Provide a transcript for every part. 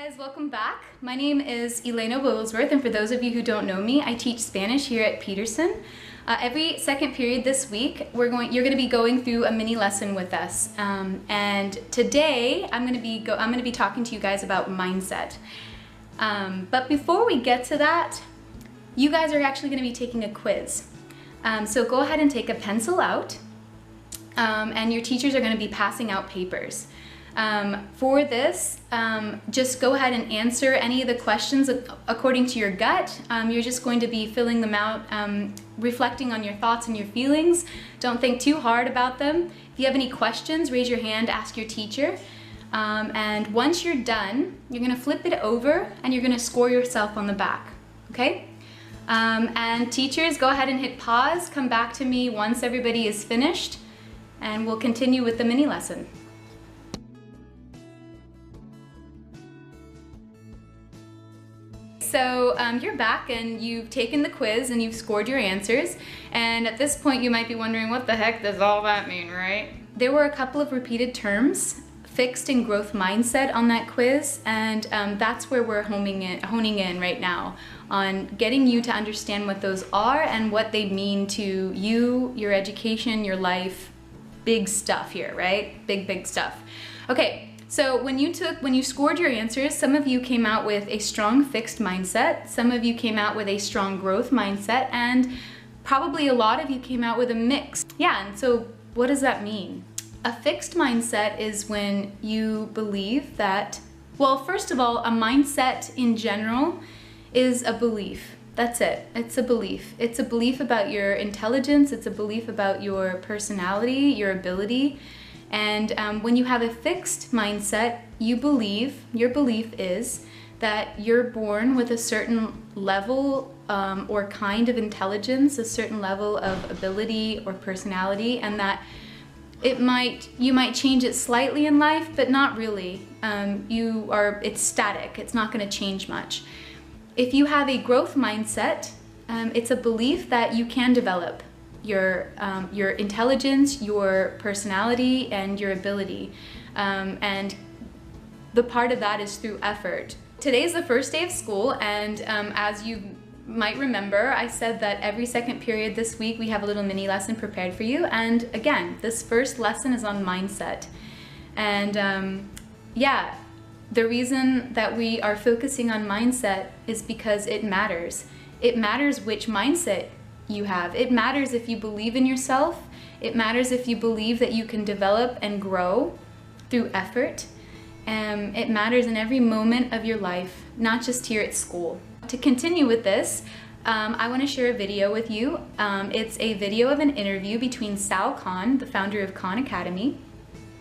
Guys, welcome back. My name is Elena Wigglesworth, and for those of you who don't know me, I teach Spanish here at Peterson. Every second period this week, you're going to be going through a mini lesson with us, and today I'm going to be talking to you guys about mindset. But before we get to that, you guys are actually going to be taking a quiz. So go ahead and take a pencil out, and your teachers are going to be passing out papers. For this, just go ahead and answer any of the questions according to your gut. You're just going to be filling them out, reflecting on your thoughts and your feelings. Don't think too hard about them. If you have any questions, raise your hand, ask your teacher. And once you're done, you're going to flip it over and you're going to score yourself on the back. Okay? And teachers, go ahead and hit pause. Come back to me once everybody is finished, and we'll continue with the mini lesson. So you're back and you've taken the quiz and you've scored your answers, and at this point you might be wondering, what the heck does all that mean, right? There were a couple of repeated terms, fixed and growth mindset, on that quiz, and that's where we're honing in right now, on getting you to understand what those are and what they mean to you, your education, your life. Big stuff here, right? Big stuff. Okay. So when you scored your answers, some of you came out with a strong fixed mindset, some of you came out with a strong growth mindset, and probably a lot of you came out with a mix. Yeah, and so what does that mean? A fixed mindset is when you believe that, well, first of all, a mindset in general is a belief. That's it. It's a belief. It's a belief about your intelligence, it's a belief about your personality, your ability. And when you have a fixed mindset, your belief is that you're born with a certain level or kind of intelligence, a certain level of ability or personality, and that you might change it slightly in life, but not really. It's static. It's not going to change much. If you have a growth mindset, it's a belief that you can develop your intelligence, your personality, and your ability. And the part of that is through effort. Today's the first day of school, and as you might remember, I said that every second period this week we have a little mini lesson prepared for you. And again, this first lesson is on mindset. And yeah, the reason that we are focusing on mindset is because it matters. It matters which mindset you have. It matters if you believe in yourself. It matters if you believe that you can develop and grow through effort. It matters in every moment of your life, not just here at school. To continue with this, I want to share a video with you. It's a video of an interview between Sal Khan, the founder of Khan Academy,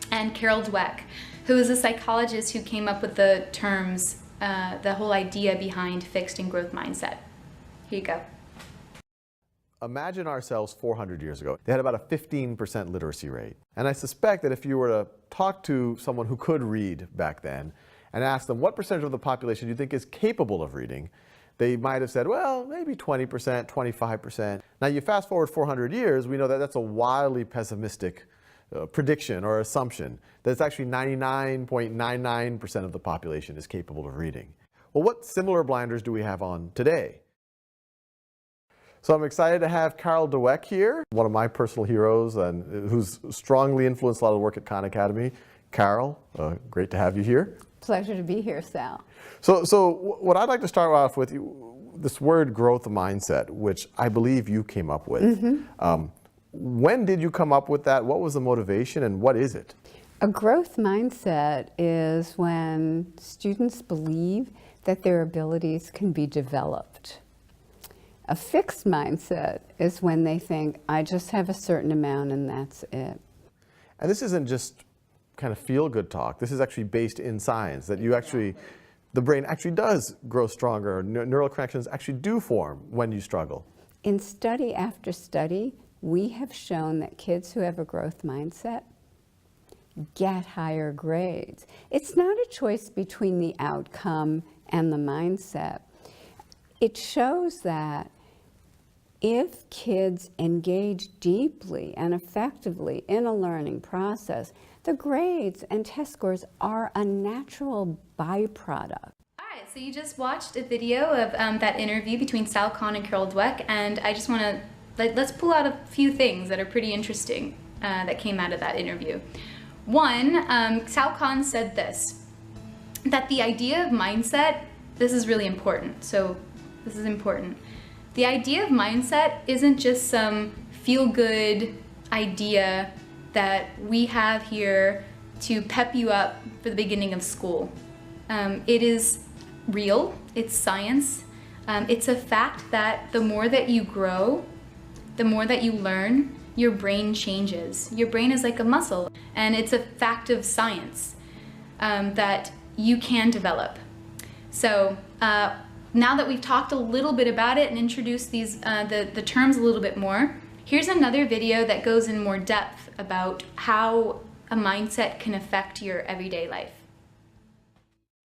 and Carol Dweck, who is a psychologist who came up with the terms, the whole idea behind fixed and growth mindset. Here you go. Imagine ourselves 400 years ago. They had about a 15% literacy rate. And I suspect that if you were to talk to someone who could read back then and ask them what percentage of the population do you think is capable of reading, they might have said, well, maybe 20%, 25%. Now you fast forward 400 years, we know that that's a wildly pessimistic prediction or assumption, that it's actually 99.99% of the population is capable of reading. Well, what similar blinders do we have on today? So I'm excited to have Carol Dweck here, one of my personal heroes and who's strongly influenced a lot of the work at Khan Academy. Carol, great to have you here. Pleasure to be here, Sal. So what I'd like to start off with, this word growth mindset, which I believe you came up with. Mm-hmm. When did you come up with that? What was the motivation and what is it? A growth mindset is when students believe that their abilities can be developed. A fixed mindset is when they think, I just have a certain amount and that's it. And this isn't just kind of feel-good talk. This is actually based in science, that you actually, the brain actually does grow stronger. Neural connections actually do form when you struggle. In study after study, we have shown that kids who have a growth mindset get higher grades. It's not a choice between the outcome and the mindset. It shows that if kids engage deeply and effectively in a learning process, The grades and test scores are a natural byproduct. Alright, so you just watched a video of that interview between Sal Khan and Carol Dweck, and I just want to, let's pull out a few things that are pretty interesting that came out of that interview. One, Sal Khan said this, that the idea of mindset, this is really important, so this is important. The idea of mindset isn't just some feel-good idea that we have here to pep you up for the beginning of school. It is real, it's science. It's a fact that the more that you grow, the more that you learn, your brain changes. Your brain is like a muscle, and it's a fact of science that you can develop. So now that we've talked a little bit about it and introduced these the terms a little bit more, here's another video that goes in more depth about how a mindset can affect your everyday life.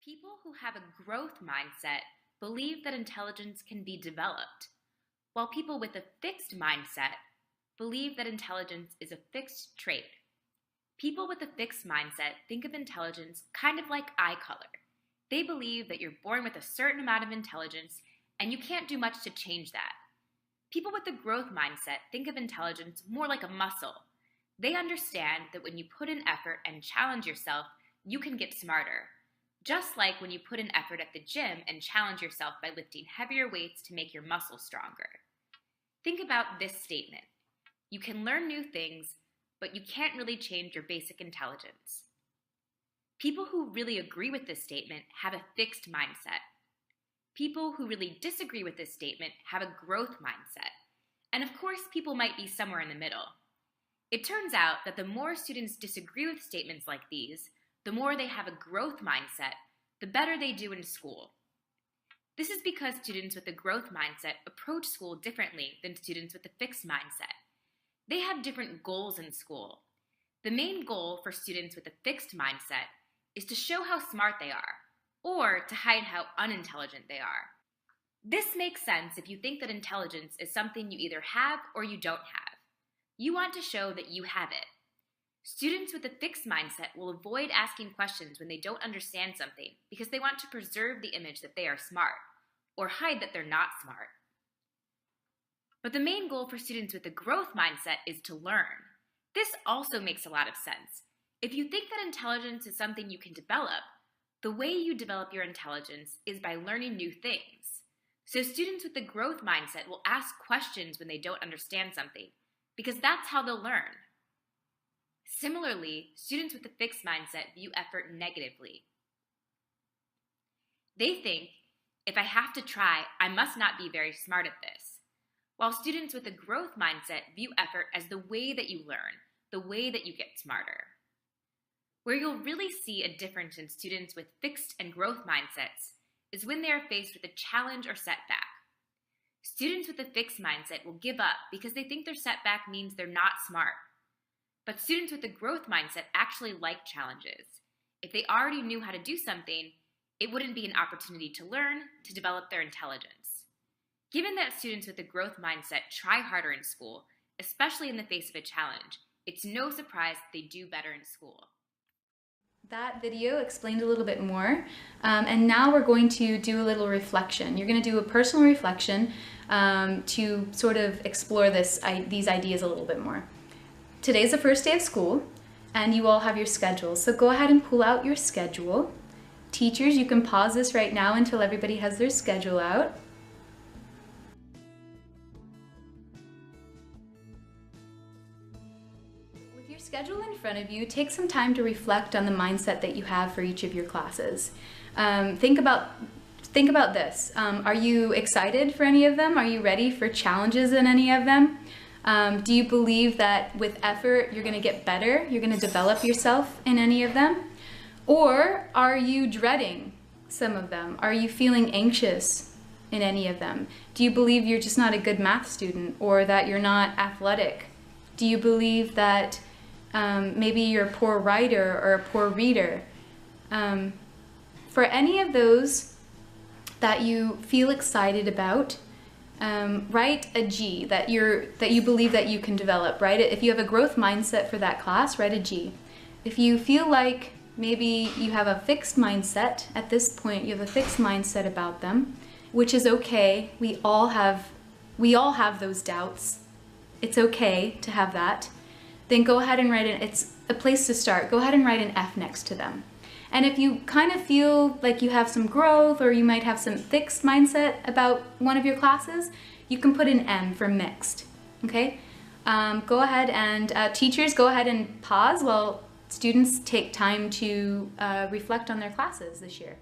People who have a growth mindset believe that intelligence can be developed, while people with a fixed mindset believe that intelligence is a fixed trait. People with a fixed mindset think of intelligence kind of like eye color. They believe that you're born with a certain amount of intelligence and you can't do much to change that. People with a growth mindset think of intelligence more like a muscle. They understand that when you put in effort and challenge yourself, you can get smarter. Just like when you put in effort at the gym and challenge yourself by lifting heavier weights to make your muscles stronger. Think about this statement. You can learn new things, but you can't really change your basic intelligence. People who really agree with this statement have a fixed mindset. People who really disagree with this statement have a growth mindset. And of course, people might be somewhere in the middle. It turns out that the more students disagree with statements like these, the more they have a growth mindset, the better they do in school. This is because students with a growth mindset approach school differently than students with a fixed mindset. They have different goals in school. The main goal for students with a fixed mindset is to show how smart they are, or to hide how unintelligent they are. This makes sense if you think that intelligence is something you either have or you don't have. You want to show that you have it. Students with a fixed mindset will avoid asking questions when they don't understand something because they want to preserve the image that they are smart, or hide that they're not smart. But the main goal for students with a growth mindset is to learn. This also makes a lot of sense. If you think that intelligence is something you can develop, the way you develop your intelligence is by learning new things. So students with a growth mindset will ask questions when they don't understand something, because that's how they'll learn. Similarly, students with a fixed mindset view effort negatively. They think, if I have to try, I must not be very smart at this. While students with a growth mindset view effort as the way that you learn, the way that you get smarter. Where you'll really see a difference in students with fixed and growth mindsets is when they are faced with a challenge or setback. Students with a fixed mindset will give up because they think their setback means they're not smart. But students with a growth mindset actually like challenges. If they already knew how to do something, it wouldn't be an opportunity to learn, to develop their intelligence. Given that students with a growth mindset try harder in school, especially in the face of a challenge, it's no surprise that they do better in school. That video explained a little bit more, and now we're going to do a little reflection. You're going to do a personal reflection to sort of explore these ideas a little bit more. Today's the first day of school, and you all have your schedules, so go ahead and pull out your schedule. Teachers, you can pause this right now until everybody has their schedule out. Schedule in front of you, take some time to reflect on the mindset that you have for each of your classes. Think about this. Are you excited for any of them? Are you ready for challenges in any of them? Do you believe that with effort you're going to get better? You're going to develop yourself in any of them? Or are you dreading some of them? Are you feeling anxious in any of them? Do you believe you're just not a good math student, or that you're not athletic? Do you believe that maybe you're a poor writer or a poor reader? For any of those that you feel excited about, write a G that you believe that you can develop. Right? If you have a growth mindset for that class, write a G. If you feel like maybe you have a fixed mindset at this point, you have a fixed mindset about them, which is okay. We all have those doubts. It's okay to have that. Then go ahead and it's a place to start. Go ahead and write an F next to them. And if you kind of feel like you have some growth or you might have some fixed mindset about one of your classes, you can put an M for mixed, okay? Go ahead and, teachers, go ahead and pause while students take time to reflect on their classes this year.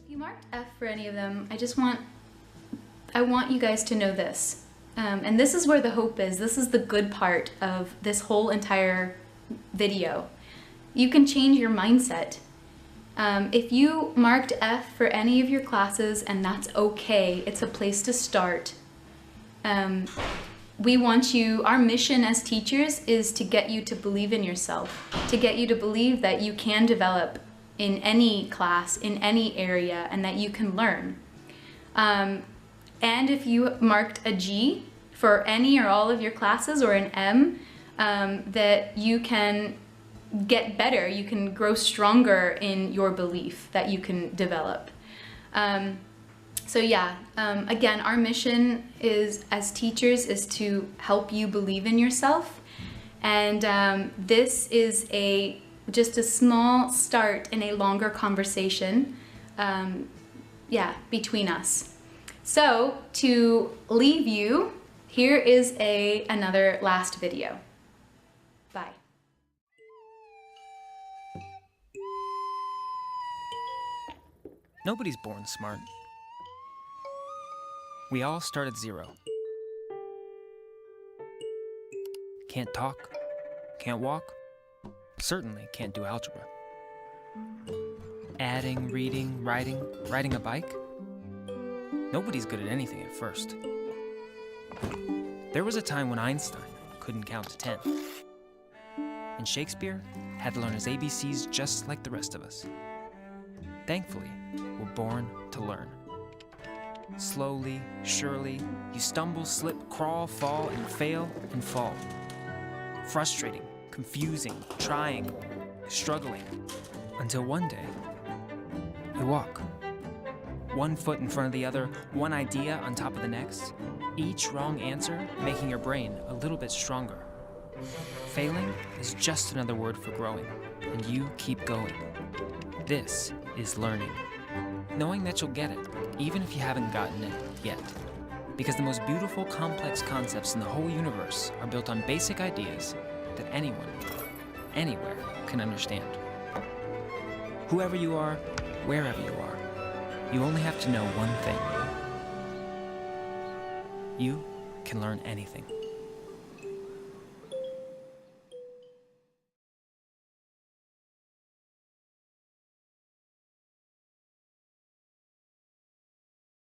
If you marked F for any of them, I want you guys to know this. And this is where the hope is. This is the good part of this whole entire video. You can change your mindset. If you marked F for any of your classes, and that's okay, it's a place to start. We want you, our mission as teachers is to get you to believe in yourself, to get you to believe that you can develop in any class, in any area, and that you can learn. And if you marked a G for any or all of your classes, or an M, that you can get better, you can grow stronger in your belief that you can develop. So yeah, again, our mission is, as teachers, is to help you believe in yourself. And this is just a small start in a longer conversation, between us. So to leave you, here is another last video. Bye. Nobody's born smart. We all start at zero. Can't talk, can't walk, certainly can't do algebra. Adding, reading, writing, riding a bike. Nobody's good at anything at first. There was a time when Einstein couldn't count to 10. And Shakespeare had to learn his ABCs just like the rest of us. Thankfully, we're born to learn. Slowly, surely, you stumble, slip, crawl, fall, and fail and fall. Frustrating, confusing, trying, struggling, until one day, you walk. One foot in front of the other, one idea on top of the next, each wrong answer making your brain a little bit stronger. Failing is just another word for growing, and you keep going. This is learning. Knowing that you'll get it, even if you haven't gotten it yet. Because the most beautiful, complex concepts in the whole universe are built on basic ideas that anyone, anywhere, can understand. Whoever you are, wherever you are, you only have to know one thing. You can learn anything.